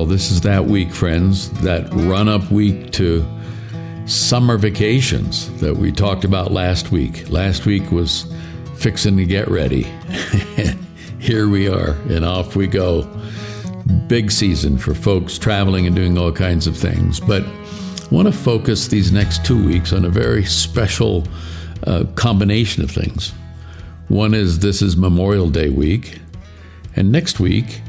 Well, this is that week, friends, that run-up week to summer vacations that we talked about last week. Last week was fixing to get ready. Here we are, and off we go. Big season for folks traveling and doing all kinds of things. But I want to focus these next 2 weeks on a very special combination of things. One is this is Memorial Day week, and next week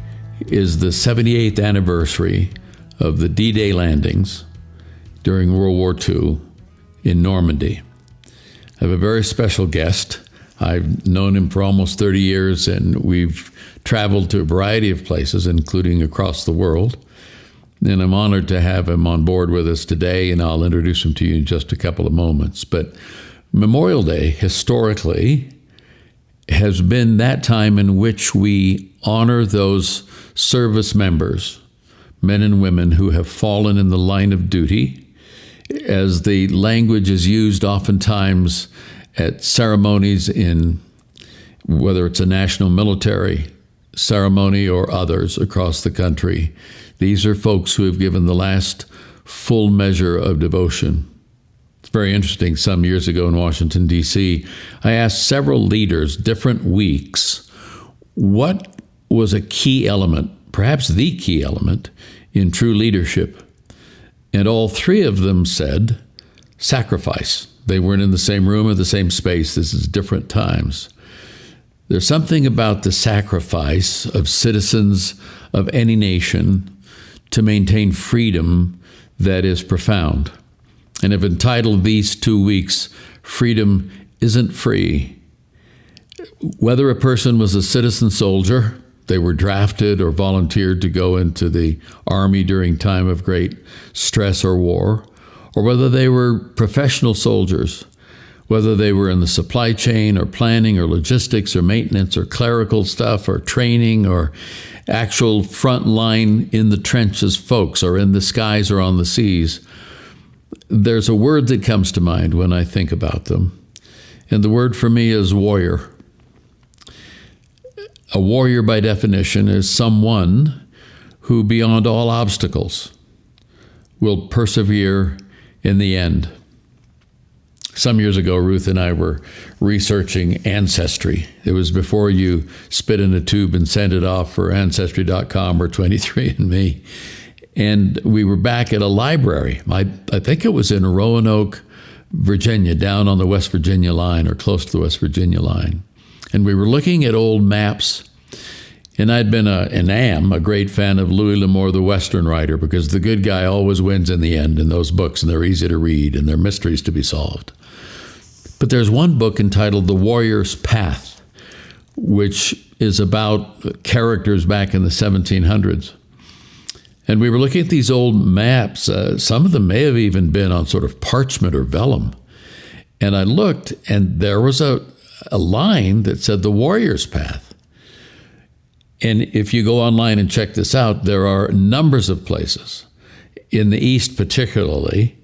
is the 78th anniversary of the D-Day landings during World War II in Normandy. I have a very special guest. I've known him for almost 30 years, and we've traveled to a variety of places, including across the world. And I'm honored to have him on board with us today, and I'll introduce him to you in just a couple of moments. But Memorial Day, historically, has been that time in which we honor those service members, men and women who have fallen in the line of duty, as the language is used oftentimes at ceremonies in whether it's a national military ceremony or others across the country. These are folks who have given the last full measure of devotion. It's very interesting. Some years ago in Washington, D.C., I asked several leaders, different weeks, what was a key element, perhaps the key element, in true leadership. And all three of them said sacrifice. They weren't in the same room or the same space. This is different times. There's something about the sacrifice of citizens of any nation to maintain freedom that is profound. And I've entitled these 2 weeks, Freedom Isn't Free. Whether a person was a citizen soldier, they were drafted or volunteered to go into the army during time of great stress or war, or whether they were professional soldiers, whether they were in the supply chain or planning or logistics or maintenance or clerical stuff or training or actual front line in the trenches folks or in the skies or on the seas. There's a word that comes to mind when I think about them, and the word for me is warrior. A warrior, by definition, is someone who, beyond all obstacles, will persevere in the end. Some years ago, Ruth and I were researching ancestry. It was before you spit in a tube and send it off for Ancestry.com or 23andMe. And we were back at a library. I think it was in Roanoke, Virginia, down on the West Virginia line or close to the West Virginia line. And we were looking at old maps, and I'd been and am a great fan of Louis L'Amour, the Western writer, because the good guy always wins in the end in those books, and they're easy to read, and they're mysteries to be solved. But there's one book entitled The Warrior's Path, which is about characters back in the 1700s. And we were looking at these old maps. Some of them may have even been on sort of parchment or vellum. And I looked, and there was a line that said the warrior's path. And if you go online and check this out, there are numbers of places in the East particularly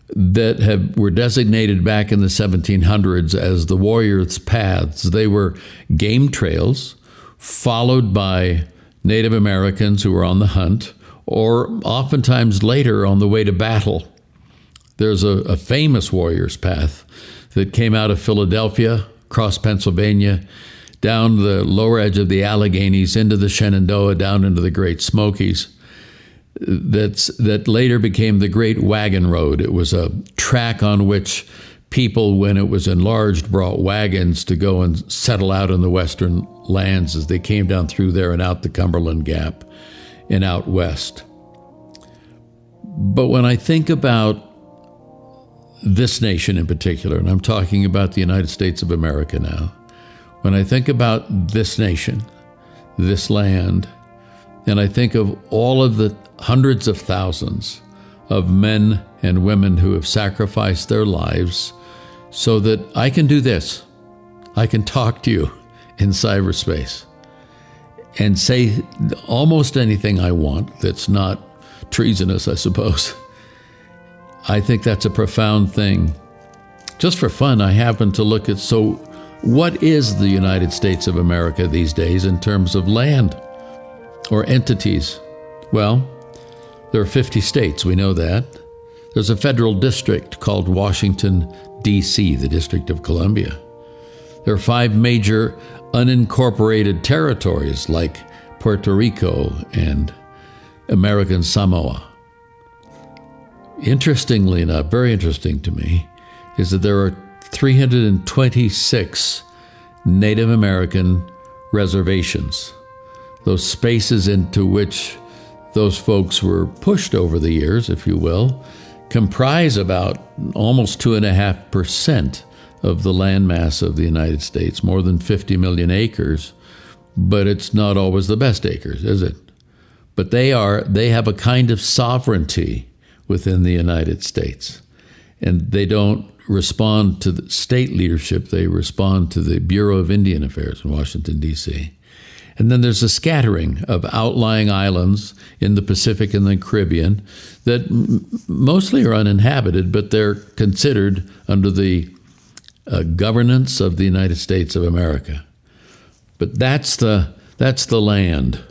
that were designated back in the 1700s as the warrior's paths. They were game trails followed by Native Americans who were on the hunt, or oftentimes later on the way to battle. There's a famous warrior's path that came out of Philadelphia, across Pennsylvania, down the lower edge of the Alleghenies, into the Shenandoah, down into the Great Smokies, that later became the Great Wagon Road. It was a track on which people, when it was enlarged, brought wagons to go and settle out in the western lands as they came down through there and out the Cumberland Gap and out west. But when I think about this nation in particular, and I'm talking about the United States of America now, when I think about this nation, this land, and I think of all of the hundreds of thousands of men and women who have sacrificed their lives so that I can do this, I can talk to you in cyberspace and say almost anything I want that's not treasonous, I suppose. I think that's a profound thing. Just for fun, I happen to look at, so what is the United States of America these days in terms of land or entities? Well, There are 50 states, we know that. There's a federal district called Washington, D.C., the District of Columbia. There are 5 major unincorporated territories like Puerto Rico and American Samoa. Interestingly enough, very interesting to me, is that there are 326 Native American reservations, those spaces into which those folks were pushed over the years, if you will, comprise about almost 2.5% of the landmass of the United States, more than 50 million acres, but it's not always the best acres, is it? But they have a kind of sovereignty within the United States, and they don't respond to the state leadership, they respond to the Bureau of Indian Affairs in Washington, D.C. And then there's a scattering of outlying islands in the Pacific and the Caribbean that mostly are uninhabited, but they're considered under the governance of the United States of America. But that's the land.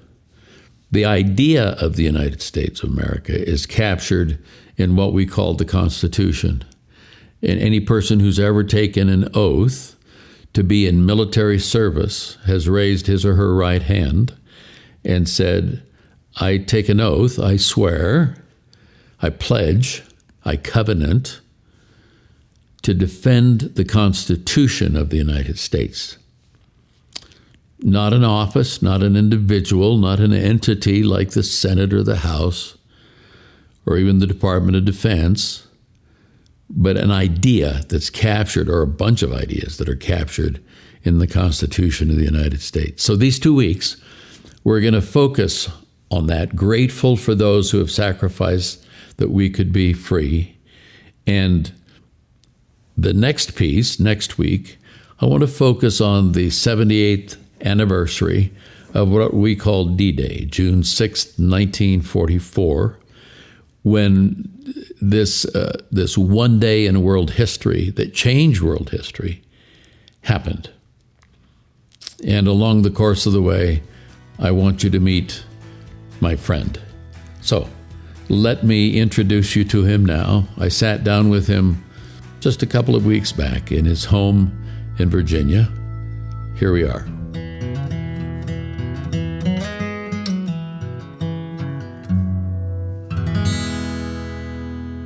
The idea of the United States of America is captured in what we call the Constitution. And any person who's ever taken an oath to be in military service has raised his or her right hand and said, I take an oath, I swear, I pledge, I covenant to defend the Constitution of the United States. Not an office, not an individual, not an entity like the Senate or the House or even the Department of Defense, but an idea that's captured, or a bunch of ideas that are captured in the Constitution of the United States. So these 2 weeks, we're going to focus on that, grateful for those who have sacrificed that we could be free. And the next piece, next week, I want to focus on the 78th anniversary of what we call D-Day, June 6th, 1944, when this one day in world history that changed world history happened. And along the course of the way, I want you to meet my friend. So let me introduce you to him now. I sat down with him just a couple of weeks back in his home in Virginia. Here we are.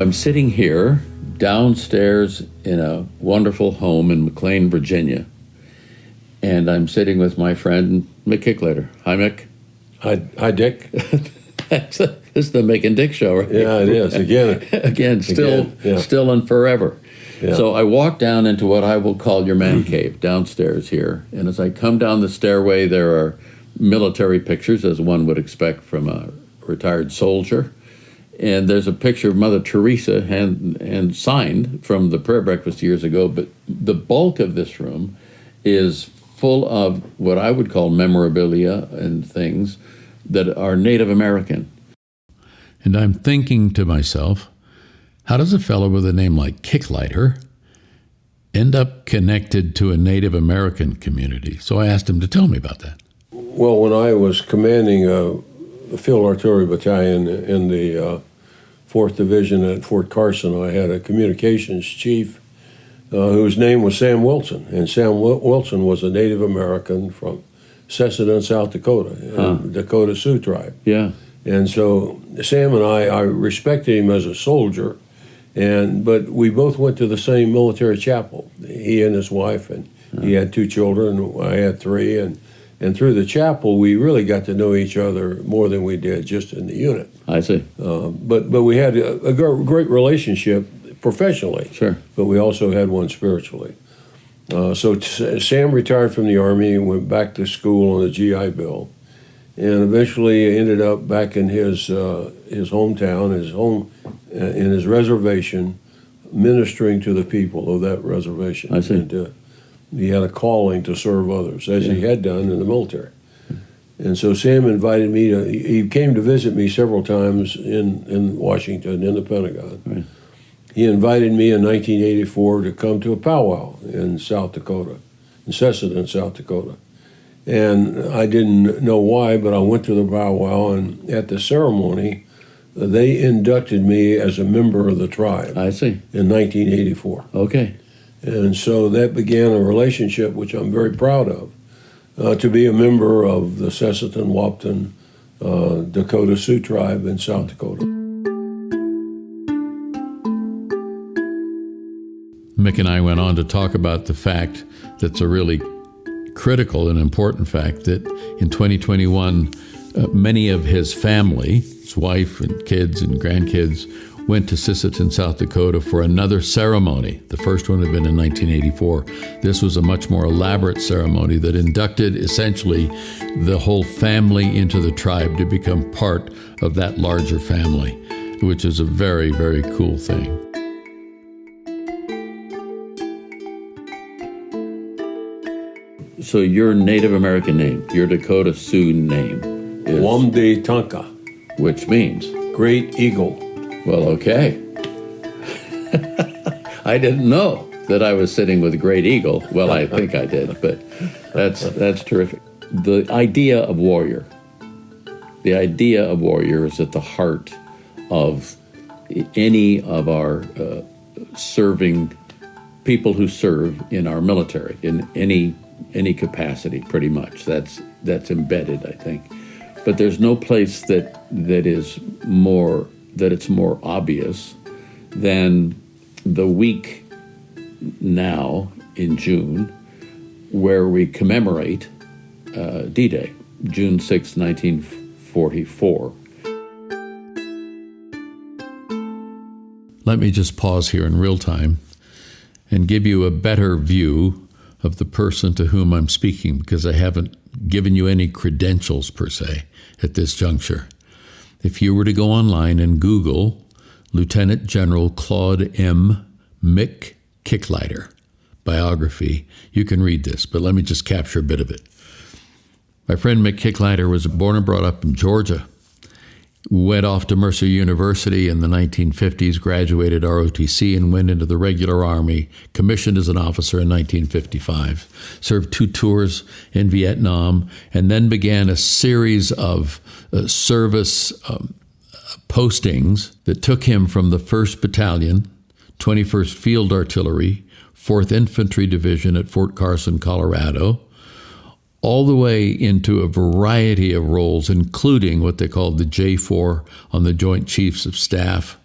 I'm sitting here downstairs in a wonderful home in McLean, Virginia, and I'm sitting with my friend Mick Kicklighter. Hi, Mick. Hi, Dick. This is the Mick and Dick show, right? Yeah, it is. Again, still and forever. Yeah. So I walk down into what I will call your man cave downstairs here, and as I come down the stairway, there are military pictures, as one would expect from a retired soldier. And there's a picture of Mother Teresa and signed from the prayer breakfast years ago, but the bulk of this room is full of what I would call memorabilia and things that are Native American. And I'm thinking to myself, how does a fellow with a name like Kicklighter end up connected to a Native American community? So I asked him to tell me about that. Well, when I was commanding the Field Artillery Battalion in the 4th Division at Fort Carson, I had a communications chief whose name was Sam Wilson. And Sam Wilson was a Native American from Cessna, South Dakota, Dakota Sioux tribe. Yeah. And so Sam and I respected him as a soldier, but we both went to the same military chapel. He and his wife, and he had 2 children, I had 3, and through the chapel, we really got to know each other more than we did just in the unit. I see. But we had a great relationship professionally. Sure. But we also had one spiritually. So Sam retired from the Army and went back to school on the GI Bill, and eventually ended up back in his hometown, in his reservation, ministering to the people of that reservation. I see. And, he had a calling to serve others, as he had done in the military. And so Sam invited me he came to visit me several times in Washington, in the Pentagon. Right. He invited me in 1984 to come to a powwow in South Dakota, in Cessna, South Dakota. And I didn't know why, but I went to the powwow, and at the ceremony, they inducted me as a member of the tribe I see. in 1984. Okay. And so that began a relationship which I'm very proud of, to be a member of the Sesleton, Wapton, Dakota Sioux tribe in South Dakota. Mick and I went on to talk about the fact that's a really critical and important fact that in 2021, many of his family, his wife and kids and grandkids, went to Sisseton, South Dakota for another ceremony. The first one had been in 1984. This was a much more elaborate ceremony that inducted essentially the whole family into the tribe to become part of that larger family, which is a very, very cool thing. So your Native American name, your Dakota Sioux name is Wamde Tonka, which means? Great Eagle. Well, okay. I didn't know that I was sitting with Great Eagle. Well, I think I did, but that's terrific. The idea of warrior. The idea of warrior is at the heart of any of our serving people who serve in our military, in any capacity, pretty much. That's embedded, I think. But there's no place that it's more obvious than the week now in June where we commemorate D-Day, June 6, 1944. Let me just pause here in real time and give you a better view of the person to whom I'm speaking, because I haven't given you any credentials per se at this juncture. If you were to go online and Google Lieutenant General Claude M. Mick Kicklighter biography, you can read this, but let me just capture a bit of it. My friend Mick Kicklighter was born and brought up in Georgia, went off to Mercer University in the 1950s, graduated ROTC, and went into the regular Army, commissioned as an officer in 1955, served 2 tours in Vietnam, and then began a series of service postings that took him from the 1st Battalion, 21st Field Artillery, 4th Infantry Division at Fort Carson, Colorado, all the way into a variety of roles, including what they called the J4 on the Joint Chiefs of Staff.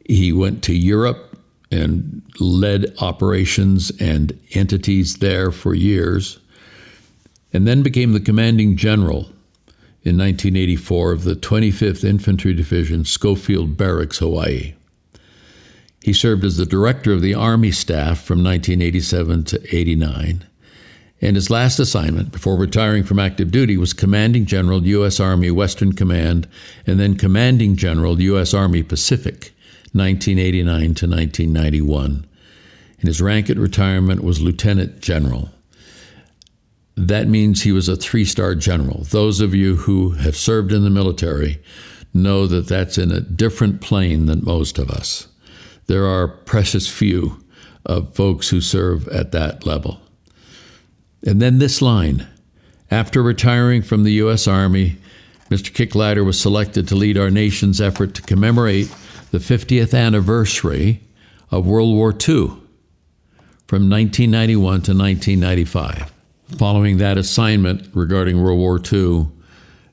He went to Europe and led operations and entities there for years, and then became the commanding general in 1984 of the 25th Infantry Division, Schofield Barracks, Hawaii. He served as the director of the Army Staff from 1987 to 89. And his last assignment before retiring from active duty was Commanding General, U.S. Army Western Command, and then Commanding General, U.S. Army Pacific, 1989 to 1991. And his rank at retirement was Lieutenant General. That means he was a 3-star general. Those of you who have served in the military know that that's in a different plane than most of us. There are precious few of folks who serve at that level. And then this line: after retiring from the U.S. Army, Mr. Kicklighter was selected to lead our nation's effort to commemorate the 50th anniversary of World War II from 1991 to 1995. Following that assignment regarding World War II,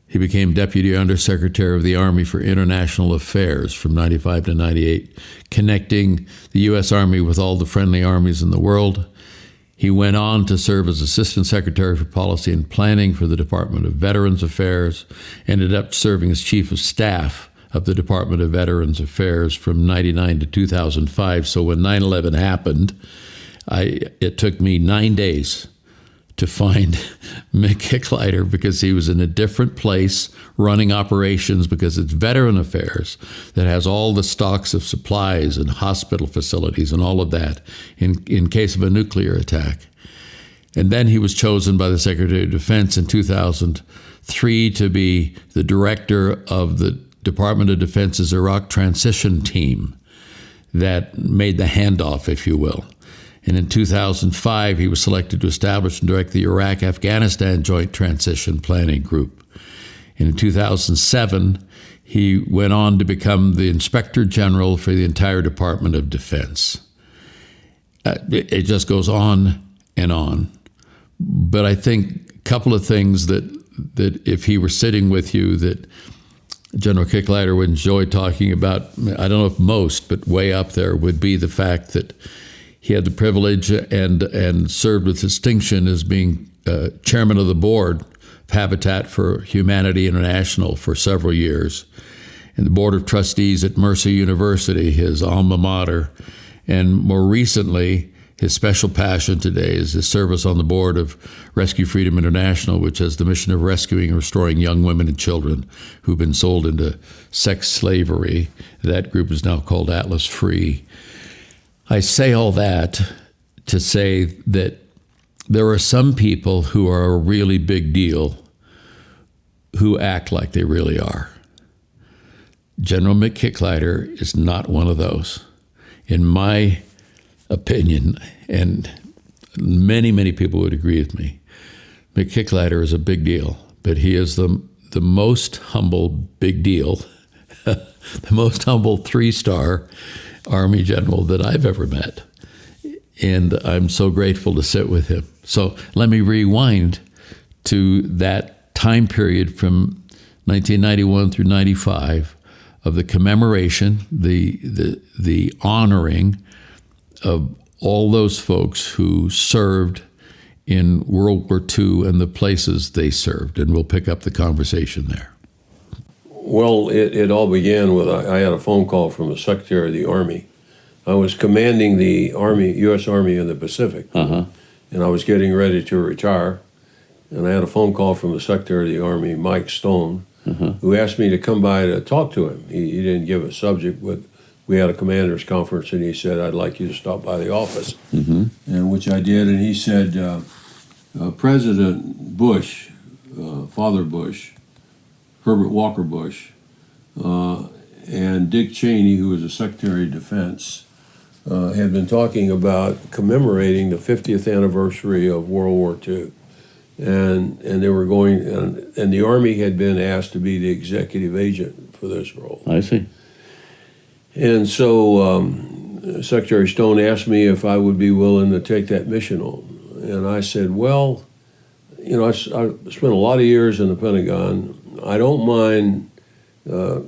he became Deputy Undersecretary of the Army for International Affairs from 95 to 98, connecting the U.S. Army with all the friendly armies in the world. He went on to serve as Assistant Secretary for Policy and Planning for the Department of Veterans Affairs, ended up serving as Chief of Staff of the Department of Veterans Affairs from 99 to 2005. So when 9/11 happened, it took me 9 days to find Mick Kicklighter, because he was in a different place running operations, because it's Veteran Affairs that has all the stocks of supplies and hospital facilities and all of that in case of a nuclear attack. And then he was chosen by the Secretary of Defense in 2003 to be the director of the Department of Defense's Iraq Transition Team that made the handoff, if you will. And in 2005, he was selected to establish and direct the Iraq-Afghanistan Joint Transition Planning Group. And in 2007, He went on to become the Inspector General for the entire Department of Defense. It just goes on and on. But I think a couple of things that if he were sitting with you that General Kicklighter would enjoy talking about, I don't know if most, but way up there, would be the fact that he had the privilege and served with distinction as being chairman of the board of Habitat for Humanity International for several years, and the board of trustees at Mercer University, his alma mater, and more recently, his special passion today is his service on the board of Rescue Freedom International, which has the mission of rescuing and restoring young women and children who've been sold into sex slavery. That group is now called Atlas Free. I say all that to say that there are some people who are a really big deal who act like they really are. General Kicklighter is not one of those. In my opinion, and many, many people would agree with me, Kicklighter is a big deal, but he is the most humble big deal, the most humble 3-star Army general that I've ever met. And I'm so grateful to sit with him. So let me rewind to that time period from 1991 through 95 of the commemoration, the honoring of all those folks who served in World War II and the places they served. And we'll pick up the conversation there. Well, it all began with, I had a phone call from the Secretary of the Army. I was commanding the Army, U.S. Army in the Pacific, and I was getting ready to retire. And I had a phone call from the Secretary of the Army, Mike Stone, who asked me to come by to talk to him. He didn't give a subject, but we had a commander's conference, and he said, I'd like you to stop by the office, and which I did. And he said, President Bush, Father Bush, Herbert Walker Bush, and Dick Cheney, who was the Secretary of Defense, had been talking about commemorating the 50th anniversary of World War II. And they were going, and the Army had been asked to be the executive agent for this role. I see. And so Secretary Stone asked me if I would be willing to take that mission on. And I said, well, you know, I spent a lot of years in the Pentagon. I don't mind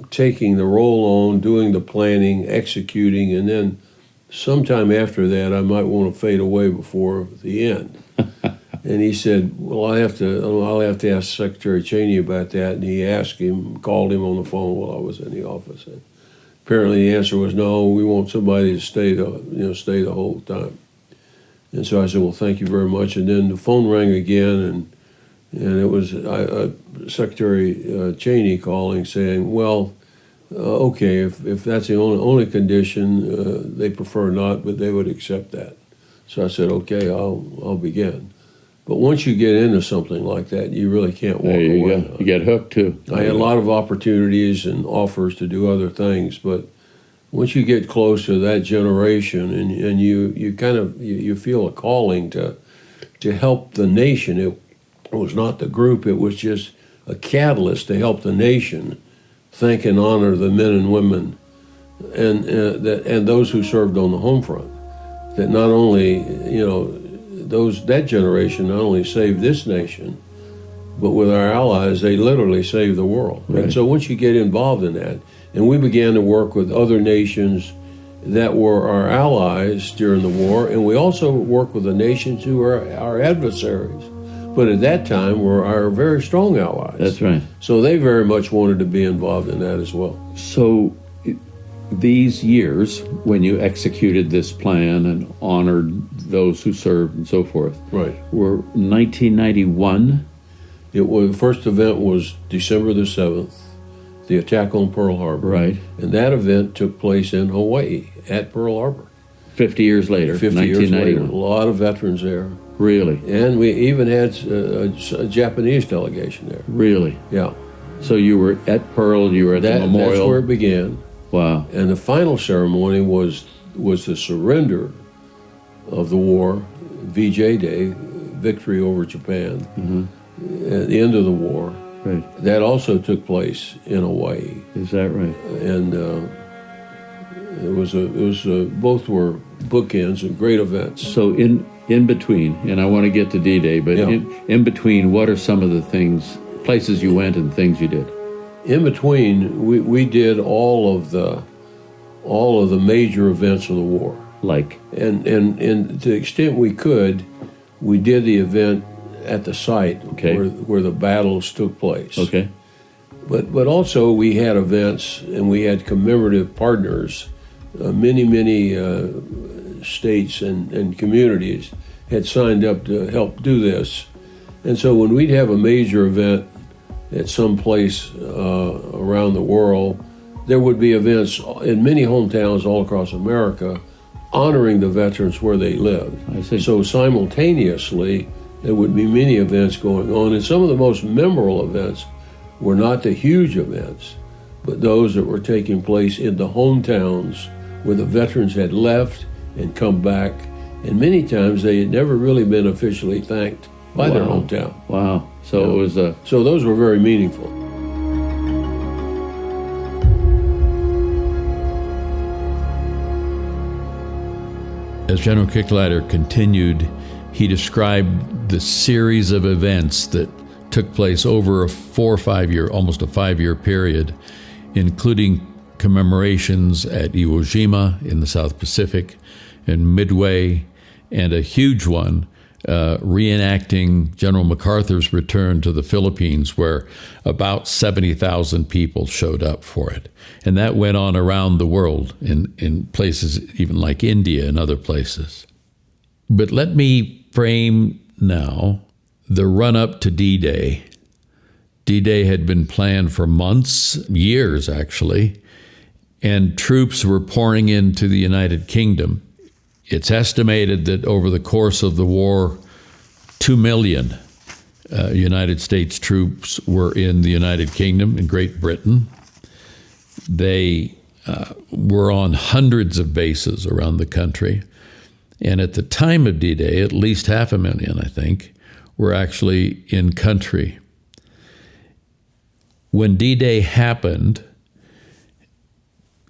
taking the role on, doing the planning, executing, and then sometime after that, I might want to fade away before the end. And he said, well, I'll have to ask Secretary Cheney about that. And he called him on the phone while I was in the office. And apparently the answer was no, we want somebody to stay the whole time. And so I said, well, thank you very much. And then the phone rang again, and it was Secretary Cheney calling saying, well, okay, if that's the only condition, they prefer not, but they would accept that. So I said, okay, I'll begin. But once you get into something like that, you really can't walk away. You get hooked too. I had a lot of opportunities and offers to do other things, but once you get close to that generation and you feel a calling to help the nation, it was not the group, it was just a catalyst to help the nation thank and honor the men and women and those who served on the home front. That not only, that generation not only saved this nation, but with our allies, they literally saved the world. Right. And so once you get involved in that, and we began to work with other nations that were our allies during the war, and we also worked with the nations who are our adversaries, but at that time were our very strong allies. That's right. So they very much wanted to be involved in that as well. So these years, when you executed this plan and honored those who served and so forth, right, were 1991? The first event was December the 7th, the attack on Pearl Harbor. Right. And that event took place in Hawaii, at Pearl Harbor. 50 years later, 50 years later. A lot of veterans there. Really? And we even had a Japanese delegation there. Really? Yeah. So you were at Pearl, you were at the memorial. That's where it began. Wow. And the final ceremony was the surrender of the war, VJ Day, victory over Japan, at the end of the war. Right. That also took place in Hawaii, Is that right? and both were bookends of great events. So in between, and I want to get to D-Day, but Yeah. in between, what are some of the places you went and things you did? In between, we did all of the major events of the war, Like, and to the extent we could, we did the event at the site Okay. where the battles took place. okay, But also we had events and we had commemorative partners. Many states and communities had signed up to help do this. And so when we'd have a major event at some place around the world, there would be events in many hometowns all across America honoring the veterans where they lived. I see. So simultaneously, there would be many events going on, and some of the most memorable events were not the huge events, but those that were taking place in the hometowns where the veterans had left and come back, and many times they had never really been officially thanked by their Wow. hometown. Wow. So it was So those were very meaningful. As General Kicklighter continued, he described the series of events that took place over a 4 or 5 year, almost a 5-year period, including commemorations at Iwo Jima in the South Pacific and Midway, and a huge one reenacting General MacArthur's return to the Philippines, where about 70,000 people showed up for it. And that went on around the world in places even like India and other places. But let me frame now the run-up to D-Day. D-Day had been planned for months, years actually, and troops were pouring into the United Kingdom. It's estimated that over the course of the war, 2 million United States troops were in the United Kingdom, in Great Britain. They were on hundreds of bases around the country. And at the time of D-Day, at least 500,000, I think, were actually in country. When D-Day happened,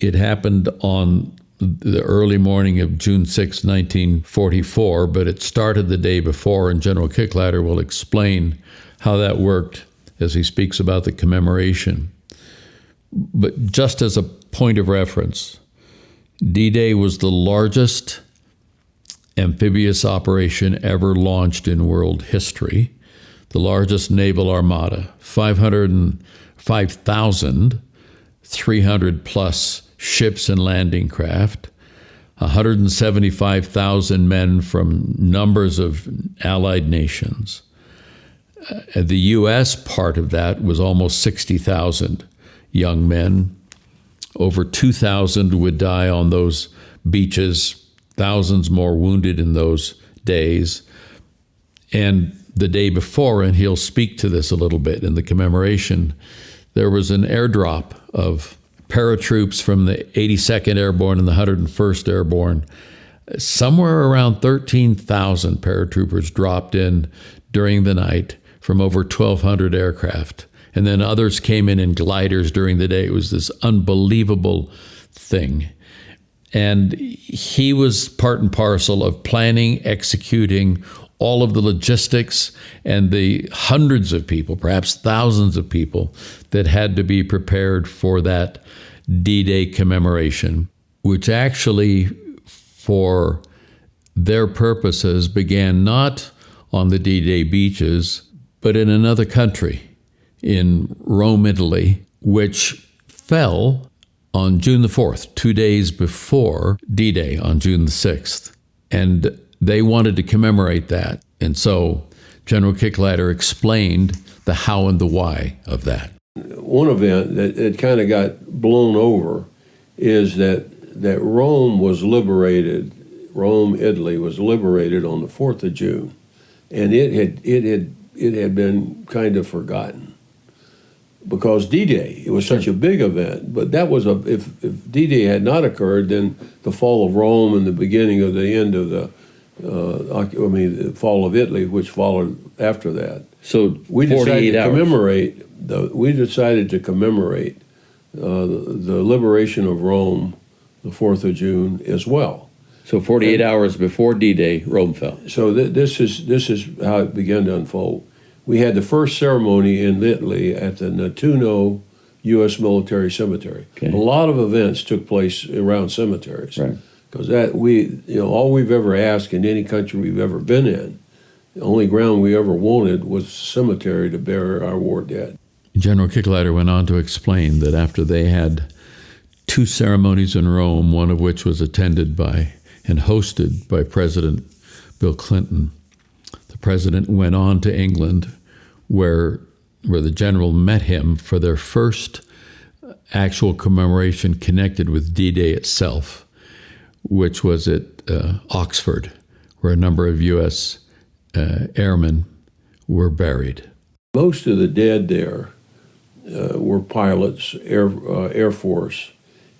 it happened on the early morning of June 6, 1944, but it started the day before, and General Kicklighter will explain how that worked as he speaks about the commemoration. But just as a point of reference, D-Day was the largest amphibious operation ever launched in world history, the largest naval armada, 505,300 plus ships and landing craft, 175,000 men from numbers of allied nations. The U.S. part of that was almost 60,000 young men. Over 2,000 would die on those beaches, thousands more wounded in those days. And the day before, and he'll speak to this a little bit in the commemoration, there was an airdrop of paratroops from the 82nd Airborne and the 101st Airborne. Somewhere around 13,000 paratroopers dropped in during the night from over 1,200 aircraft. And then others came in gliders during the day. It was this unbelievable thing. And he was part and parcel of planning, executing all of the logistics and the hundreds of people, perhaps thousands of people, that had to be prepared for that D-Day commemoration, which actually, for their purposes, began not on the D-Day beaches, but in another country, in Rome, Italy, which fell on June the 4th, 2 days before D-Day on June the 6th. And they wanted to commemorate that. And so General Kicklighter explained the how and the why of that. One event that kind of got blown over is that Rome was liberated, Rome, Italy, was liberated on the 4th of June. And it had been kind of forgotten. Because D-Day, it was such a big event, but that was if D-Day had not occurred, then the fall of Rome and the beginning of the end of the fall of Italy, which followed after that. So we decided 48 to hours. commemorate the liberation of Rome, the 4th of June, as well. So 48 hours before D-Day, Rome fell. So this is how it began to unfold. We had the first ceremony in Italy at the Nettuno U.S. Military Cemetery. Okay. A lot of events took place around cemeteries. Right. Because all we've ever asked in any country we've ever been in, the only ground we ever wanted was cemetery to bury our war dead. General Kicklighter went on to explain that after they had 2 ceremonies in Rome, one of which was attended by and hosted by President Bill Clinton, the president went on to England, where the general met him for their first actual commemoration connected with D-Day itself, which was at Oxford, where a number of U.S. airmen were buried. Most of the dead there were pilots, Air Force,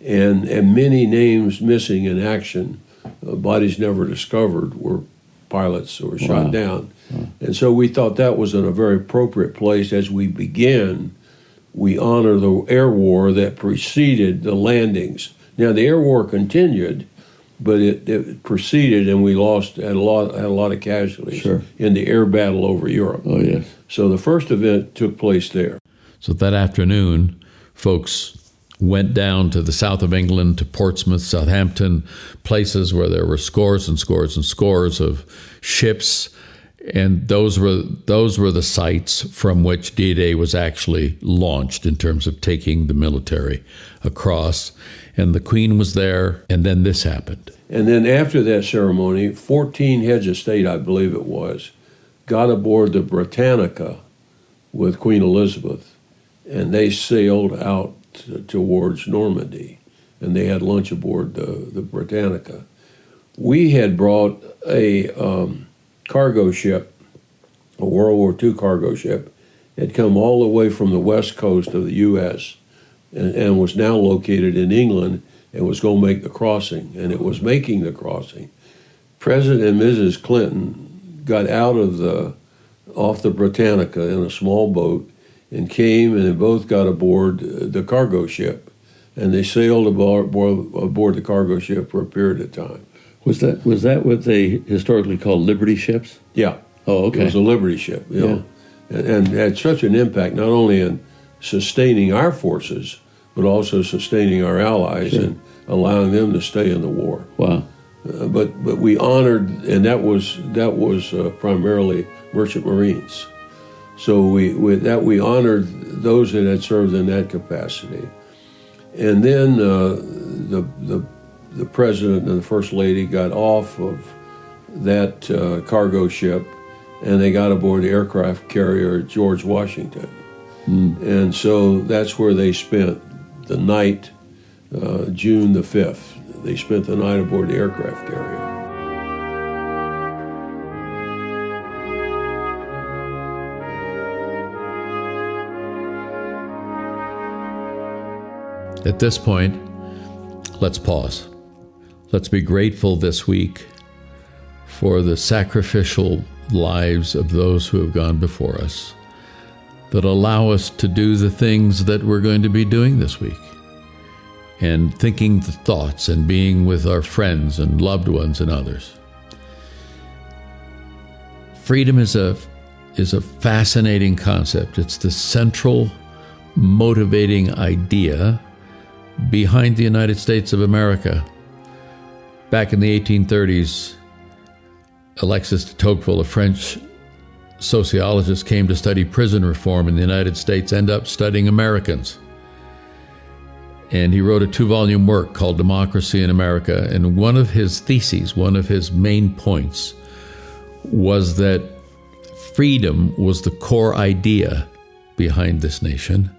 and many names missing in action, bodies never discovered, were pilots who were shot down. Wow. And so we thought that was in a very appropriate place as we began. We honor the air war that preceded the landings. Now the air war continued, but it proceeded, and we had a lot of casualties in the air battle over Europe. Oh yes. So the first event took place there. So that afternoon, folks went down to the south of England, to Portsmouth, Southampton, places where there were scores and scores and scores of ships, and those were the sites from which D-Day was actually launched in terms of taking the military across. And the Queen was there, and then this happened. And then after that ceremony, 14 heads of state, I believe it was, got aboard the Britannica with Queen Elizabeth, and they sailed out towards Normandy, and they had lunch aboard the Britannica. We had brought a cargo ship, a World War II cargo ship, had come all the way from the west coast of the U.S. and was now located in England and was going to make the crossing, and it was making the crossing. President and Mrs. Clinton got off the Britannica in a small boat and came, and they both got aboard the cargo ship, and they sailed aboard the cargo ship for a period of time. Was that what they historically called Liberty ships? Yeah. Oh, okay. It was a Liberty ship, you know, and had such an impact not only in sustaining our forces, but also sustaining our allies and allowing them to stay in the war. Wow. But we honored, and that was primarily merchant marines. So we honored those that had served in that capacity, and then the president and the first lady got off of that cargo ship, and they got aboard the aircraft carrier George Washington, and so that's where they spent the night, June the 5th. They spent the night aboard the aircraft carrier. At this point, let's pause. Let's be grateful this week for the sacrificial lives of those who have gone before us that allow us to do the things that we're going to be doing this week, and thinking the thoughts and being with our friends and loved ones and others. Freedom is a fascinating concept. It's the central motivating idea behind the United States of America. Back in the 1830s, Alexis de Tocqueville, a French sociologist, came to study prison reform in the United States, ended up studying Americans. And he wrote a 2-volume work called Democracy in America. And one of his theses, one of his main points, was that freedom was the core idea behind this nation.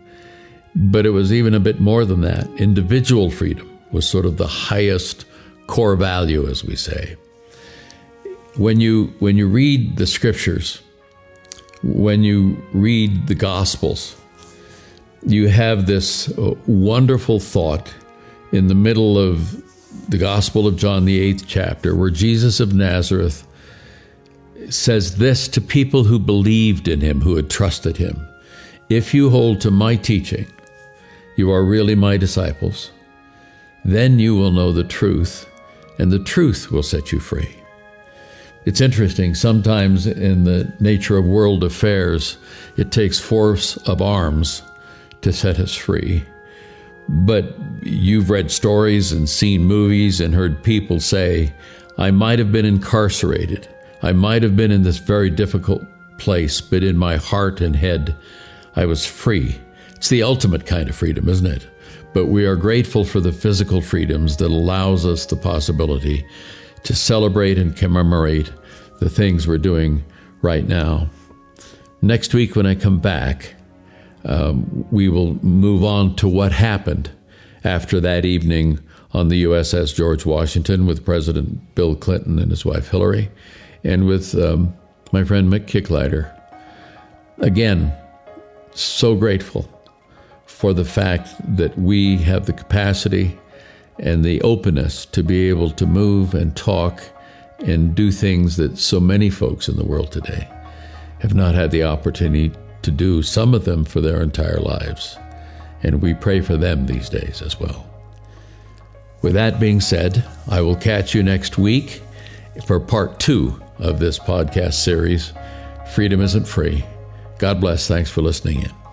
But it was even a bit more than that. Individual freedom was sort of the highest core value, as we say. When you read the scriptures, when you read the Gospels, you have this wonderful thought in the middle of the Gospel of John, the 8th chapter, where Jesus of Nazareth says this to people who believed in him, who had trusted him. If you hold to my teaching, you are really my disciples. Then you will know the truth, and the truth will set you free. It's interesting, sometimes in the nature of world affairs, it takes force of arms to set us free. But you've read stories and seen movies and heard people say, I might have been incarcerated. I might have been in this very difficult place, but in my heart and head, I was free. It's the ultimate kind of freedom, isn't it? But we are grateful for the physical freedoms that allows us the possibility to celebrate and commemorate the things we're doing right now. Next week when I come back, we will move on to what happened after that evening on the USS George Washington with President Bill Clinton and his wife Hillary, and with my friend Mick Kicklighter. Again, so grateful for the fact that we have the capacity and the openness to be able to move and talk and do things that so many folks in the world today have not had the opportunity to do, some of them for their entire lives. And we pray for them these days as well. With that being said, I will catch you next week for part 2 of this podcast series, Freedom Isn't Free. God bless. Thanks for listening in.